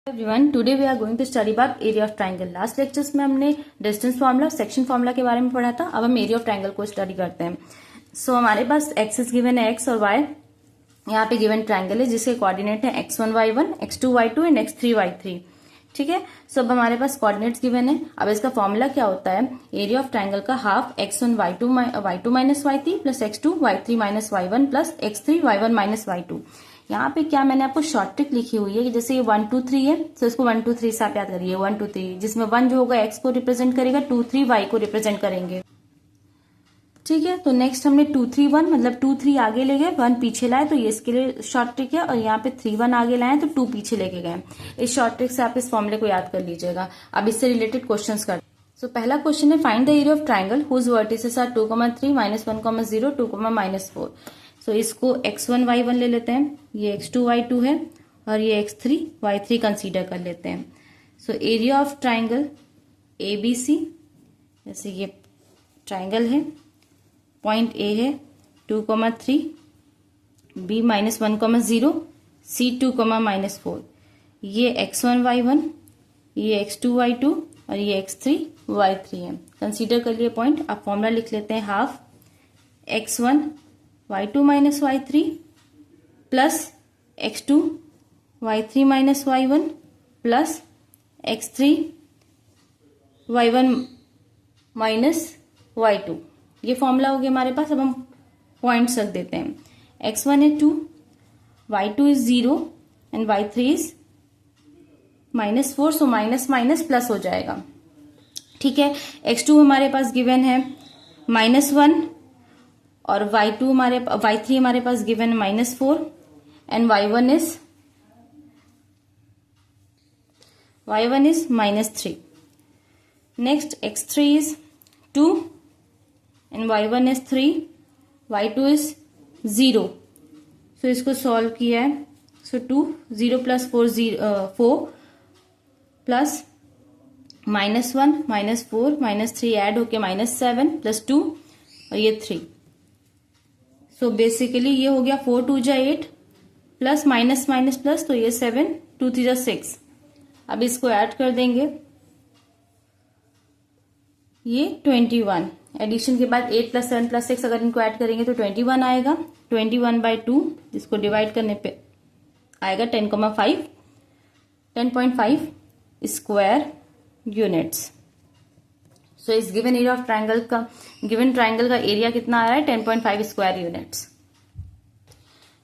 Everyone, today we are going to study about area of triangle. Last lectures में हमने distance formula, section formula के बारे में पढ़ा था। अब हम एरिया ऑफ ट्राइंगल को स्टडी करते हैं। सो हमारे पास एक्सिस गिवन है एक्स और वाई। यहाँ पे गिवन ट्राइंगल है जिसके कोऑर्डिनेट है x1 y1, x2 y2 and x3 y3। ठीक है। सो अब हमारे पास कोऑर्डिनेट्स गिवन है। अब इसका फॉर्मूला क्या होता है? एरिया ऑफ ट्राइंगल का half x1 y2 minus y3 plus x2 y3 minus y1 plus x3 y1 minus y2। यहाँ पे क्या मैंने आपको शॉर्ट ट्रिक लिखी हुई है कि जैसे ये 1 2 3 है तो इसको 1 2 3 से आप याद करिए 1 2 3, जिसमें 1 जो होगा x को रिप्रेजेंट करेगा, 2 3 y को रिप्रेजेंट करेंगे। ठीक है। तो नेक्स्ट हमने 2 3 1 मतलब 2 3 आगे ले गए, 1 पीछे लाए, तो ये इसके लिए शॉर्ट ट्रिक है। और यहाँ पे 3 1 आगे लाए तो 2 पीछे लेके गए। इस शॉर्ट ट्रिक से आप इस फॉर्मूले को याद कर लीजिएगा। अब इससे रिलेटेड क्वेश्चंस कर। सो पहला क्वेश्चन है find the area of triangle whose vertices are 2 3 -1 0 2 -4। So इसको x1 y1 ले लेते हैं, ये x2 y2 है और ये x3 y3 कंसीडर कर लेते हैं। So area of triangle ABC, जैसे ये ट्राइंगल है, पॉइंट A है 2 3, B -1 0, C 2 -4। ये x1 y1, ये x2 y2 और ये x3 y3 है। कंसीडर कर लिए पॉइंट। अब फॉर्मूला लिख लेते हैं half x1 y2 minus y3 plus x2 y3 minus y1 plus x3 y1 minus y2। ये फॉर्मूला हो गया हमारे पास। अब हम पॉइंट्स रख देते हैं। x1 है 2, y2 is 0 and y3 is -4। So minus minus plus हो जाएगा। ठीक है। x2 हमारे पास गिवन है -1 और y3 हमारे पास गिवन है -4 and y1 is -3। Next x3 is 2 and y1 is 3, y2 is 0। सो इसको सॉल्व किया है। सो 2 0 प्लस 4 प्लस -1 -4 -3 ऐड होके -7 प्लस 2 और ये 3। सो बेसिकली ये हो गया 4 2 जा 8 प्लस माइनस माइनस प्लस, तो ये 7 2 3 जा 6। अब इसको ऐड कर देंगे, ये 21। एडिशन के बाद 8 प्लस 7 प्लस 6 अगर इनको ऐड करेंगे तो 21 आएगा। 21/2 इसको डिवाइड करने पे आएगा 10.5 स्क्वायर यूनिट्स। सो इस गिवन एरिया ऑफ ट्राइंगल का एरिया कितना आ रहा है? 10.5 स्क्वायर यूनिट्स।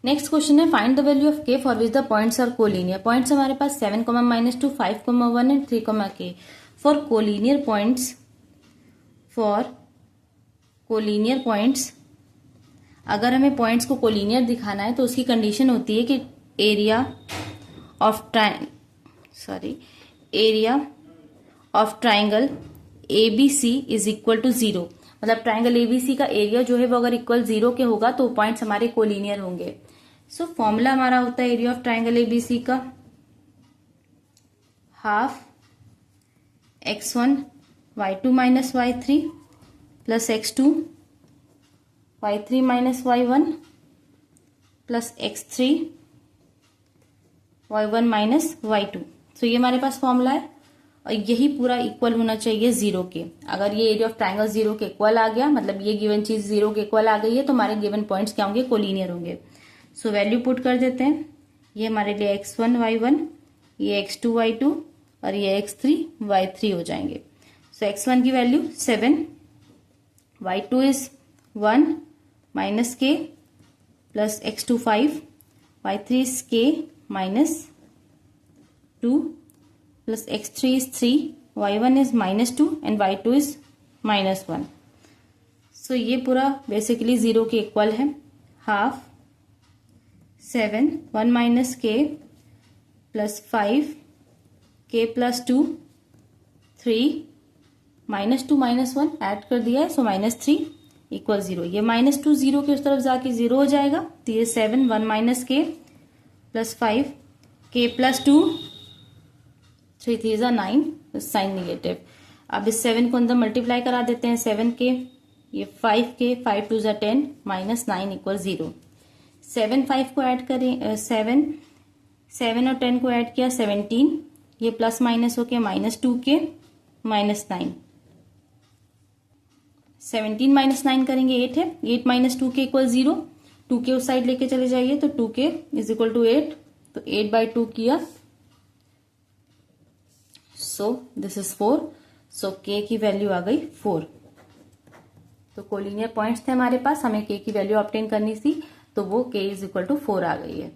नेक्स्ट क्वेश्चन है find the value of k for which the points are collinear. Points हमारे पास 7, -2, 5, 1 and 3, k। For collinear points अगर हमें पॉइंट्स को कोलिनियर दिखाना है तो उसकी कंडीशन होती है कि area of triangle ABC is equal to 0। मतलब ट्राइंगल ABC का एरिया जो है वो अगर इक्वल 0 के होगा तो पॉइंट्स हमारे कोलिनियर होंगे। सो फॉर्मूला हमारा होता है एरिया ऑफ ट्राइंगल ABC का half x1 y2 minus y3 plus x2 y3 minus y1 plus x3 y1 minus y2। सो ये हमारे पास फॉर्मूला है और यही पूरा इक्वल होना चाहिए 0 के। अगर ये एरिया ऑफ ट्राइंगल 0 के इक्वल आ गया, मतलब ये गिवन चीज 0 के इक्वल आ गई है, तो हमारे गिवन पॉइंट्स क्या होंगे? कोलिनियर होंगे। सो वैल्यू पुट कर देते हैं। ये हमारे लिए x1 y1, ये x2 y2 और ये x3 y3 हो जाएंगे। सो x1 की value 7, y2 is 1 minus k plus x2 5, y3 is k minus 2 plus x3 is 3, y1 is -2 and y2 is -1। सो ये पूरा बेसिकली 0 के इक्वल है। Half 7 1 minus k plus 5 k plus 2 3 -2 -1 add कर दिया है, सो -3 इक्वल 0। ये -2 0 के उस तरफ जाके 0 हो जाएगा। तो ये 7 1 minus k plus 5 k plus 2 3 3 जा 9, साइन निगेटिव। अब इस 7 को अंदर मल्टीप्लाई करा देते हैं 7 के, ये 5 के, 5 2 जा 10 -9 इक्वल 0। 7 5 को ऐड करें 7 और 10 को ऐड किया 17, ये प्लस माइनस होके -2k -9, 17 -9 करेंगे 8 है, 8 -2k इक्वल 0, 2k उस साइड लेके चले जाइए तो 2k इज इक्वल टू 8, तो 8/2 किया, so this is 4, so k की वैल्यू आ गई 4। तो कोलिनियर पॉइंट्स थे हमारे पास, हमें k की वैल्यू ऑब्टेन करनी थी, तो वो k इज इक्वल टू 4 आ गई है।